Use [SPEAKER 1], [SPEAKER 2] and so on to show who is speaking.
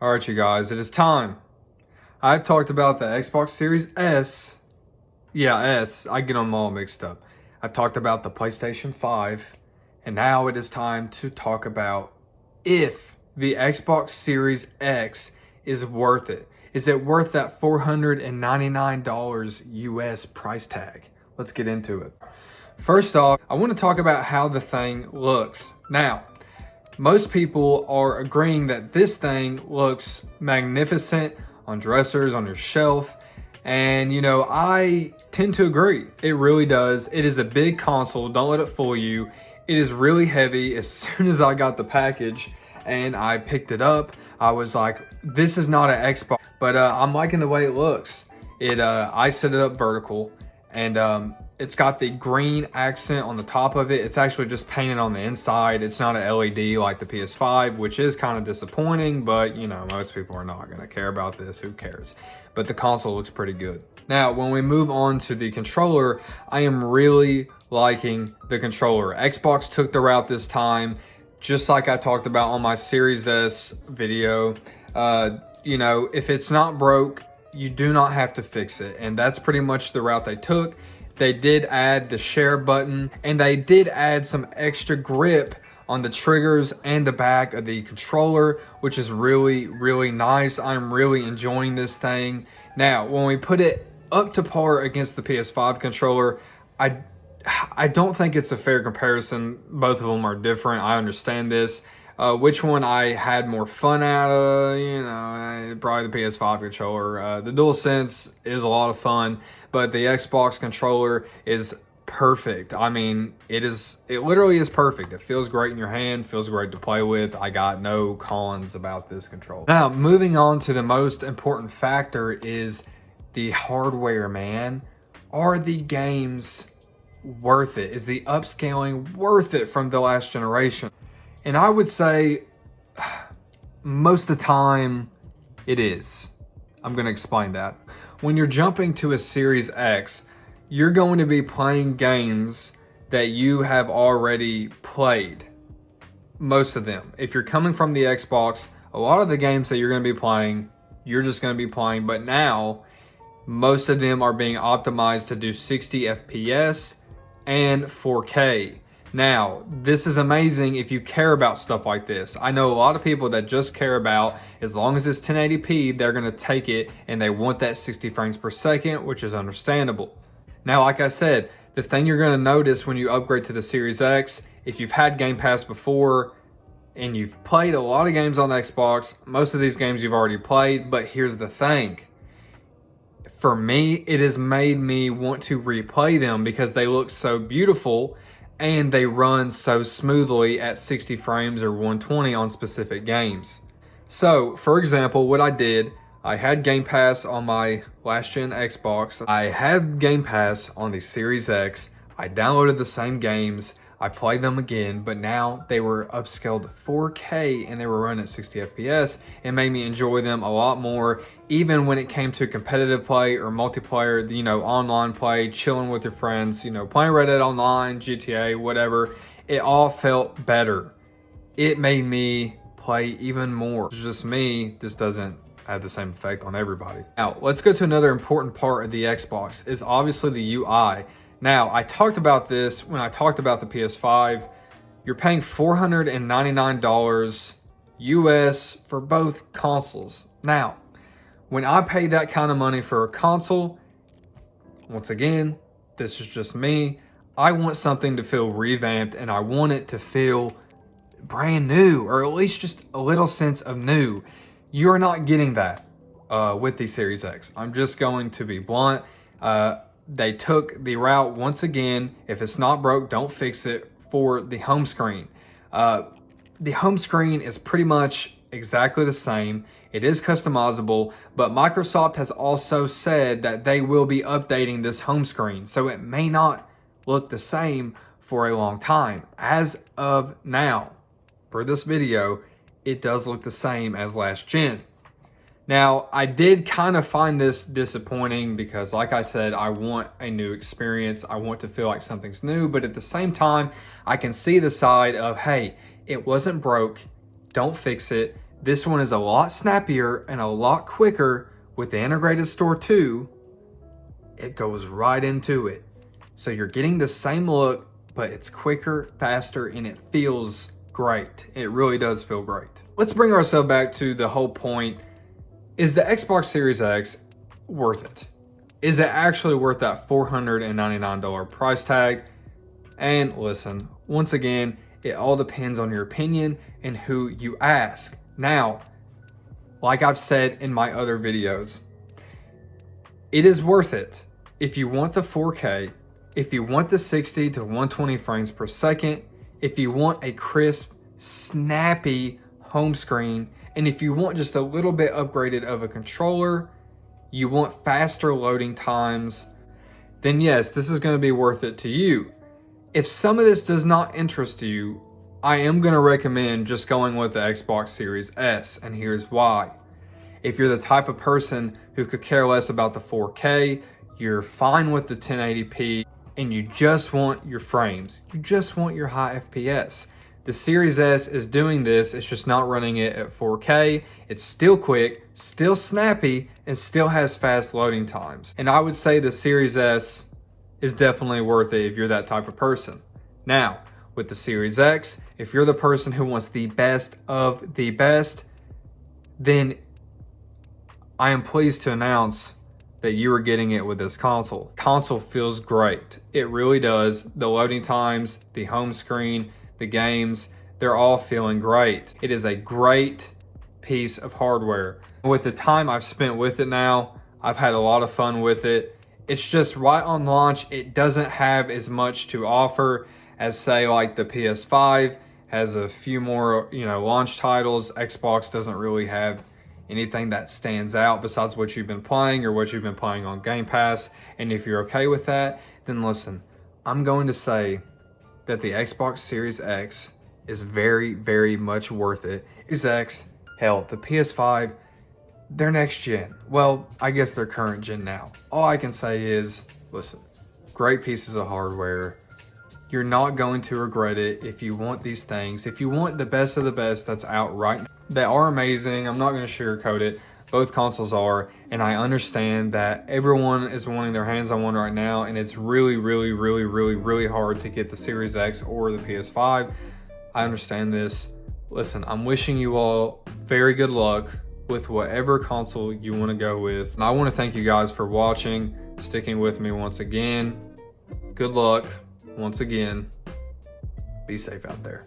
[SPEAKER 1] All right, you guys, it is time. I've talked about the Xbox Series S. Yeah, S. I get them all mixed up. I've talked about the PlayStation 5, and now it is time to talk about if the Xbox Series X is worth it. Is it worth that $499 US price tag? Let's get into it. First off, I want to talk about how the thing looks. Now, most people are agreeing that this thing looks magnificent on dressers, on your shelf. And I tend to agree. It really does. It is a big console. Don't let it fool you. It is really heavy. As soon as I got the package and I picked it up, I was like, this is not an Xbox, but I'm liking the way it looks. I set it up vertical, and it's got the green accent on the top of it. It's actually just painted on the inside. It's not an LED like the PS5, which is kind of disappointing, but most people are not going to care about this. Who cares? But the console looks pretty good. Now, when we move on to the controller, I am really liking the controller. Xbox took the route this time, just like I talked about on my Series S video. If it's not broke, you do not have to fix it. And that's pretty much the route they took. They did add the share button, and they did add some extra grip on the triggers and the back of the controller, which is really, really nice. I'm really enjoying this thing. Now, when we put it up to par against the PS5 controller, I don't think it's a fair comparison. Both of them are different. I understand this. Which one I had more fun out of, probably the PS5 controller. The DualSense is a lot of fun, but the Xbox controller is perfect. I mean, it literally is perfect. It feels great in your hand, feels great to play with. I got no cons about this controller. Now, moving on to the most important factor is the hardware, man. Are the games worth it? Is the upscaling worth it from the last generation? And I would say most of the time it is. I'm going to explain that. When you're jumping to a Series X, you're going to be playing games that you have already played. Most of them. If you're coming from the Xbox, a lot of the games that you're going to be playing, you're just going to be playing. But now, most of them are being optimized to do 60 FPS and 4K. Now, this is amazing if you care about stuff like this. I know a lot of people that just care about, as long as it's 1080p, they're going to take it and they want that 60 frames per second, which is understandable. Now, like I said, the thing you're going to notice when you upgrade to the Series X, if you've had Game Pass before and you've played a lot of games on Xbox, most of these games you've already played, but here's the thing. For me, it has made me want to replay them because they look so beautiful and they run so smoothly at 60 frames or 120 on specific games. So, for example, what I did, I had Game Pass on my last gen Xbox. I had Game Pass on the Series X. I downloaded the same games. I played them again, but now they were upscaled to 4K and they were running at 60 FPS. It made me enjoy them a lot more, even when it came to competitive play or multiplayer, online play, chilling with your friends, playing Red Dead Online, GTA, whatever. It all felt better. It made me play even more. It's just me. This doesn't have the same effect on everybody. Now, let's go to another important part of the Xbox, is obviously the UI. Now, I talked about this when I talked about the PS5. You're paying $499 US for both consoles. Now, when I pay that kind of money for a console, once again, this is just me, I want something to feel revamped and I want it to feel brand new, or at least just a little sense of new. You're not getting that with the Series X. I'm just going to be blunt. They took the route, once again, if it's not broke, don't fix it, for the home screen. The home screen is pretty much exactly the same. It is customizable, but Microsoft has also said that they will be updating this home screen, so it may not look the same for a long time. As of now, for this video, it does look the same as last gen. Now, I did kind of find this disappointing because, like I said, I want a new experience. I want to feel like something's new, but at the same time, I can see the side of, hey, it wasn't broke. Don't fix it. This one is a lot snappier and a lot quicker with the integrated store too. It goes right into it. So you're getting the same look, but it's quicker, faster, and it feels great. It really does feel great. Let's bring ourselves back to the whole point. Is the Xbox Series X worth it? Is it actually worth that $499 price tag? And listen, once again, it all depends on your opinion and who you ask. Now, like I've said in my other videos, it is worth it if you want the 4K, if you want the 60 to 120 frames per second, if you want a crisp, snappy home screen, and if you want just a little bit upgraded of a controller, you want faster loading times, then yes, this is going to be worth it to you. If some of this does not interest you, I am going to recommend just going with the Xbox Series S, and here's why. If you're the type of person who could care less about the 4K, you're fine with the 1080p, and you just want your frames, you just want your high FPS, the Series S is doing this. It's just not running it at 4K. It's still quick, still snappy, and still has fast loading times. And I would say the Series S is definitely worth it if you're that type of person. Now, with the Series X, if you're the person who wants the best of the best, then I am pleased to announce that you are getting it with this console. Console feels great. It really does. The loading times, the home screen, the games, they're all feeling great. It is a great piece of hardware. With the time I've spent with it now, I've had a lot of fun with it. It's just right on launch, it doesn't have as much to offer as say like the PS5 has a few more, launch titles. Xbox doesn't really have anything that stands out besides what you've been playing or what you've been playing on Game Pass. And if you're okay with that, then listen, I'm going to say that the Xbox Series X is very, very much worth it. Series X, hell, the PS5, they're next gen. Well, I guess they're current gen now. All I can say is, listen, great pieces of hardware. You're not going to regret it if you want these things. If you want the best of the best that's out right now. They are amazing. I'm not going to sugarcoat it. Both consoles are, and I understand that everyone is wanting their hands on one right now, and it's really, really, really, really, really hard to get the Series X or the PS5. I understand this. Listen, I'm wishing you all very good luck with whatever console you want to go with. And I want to thank you guys for watching, sticking with me once again. Good luck once again. Be safe out there.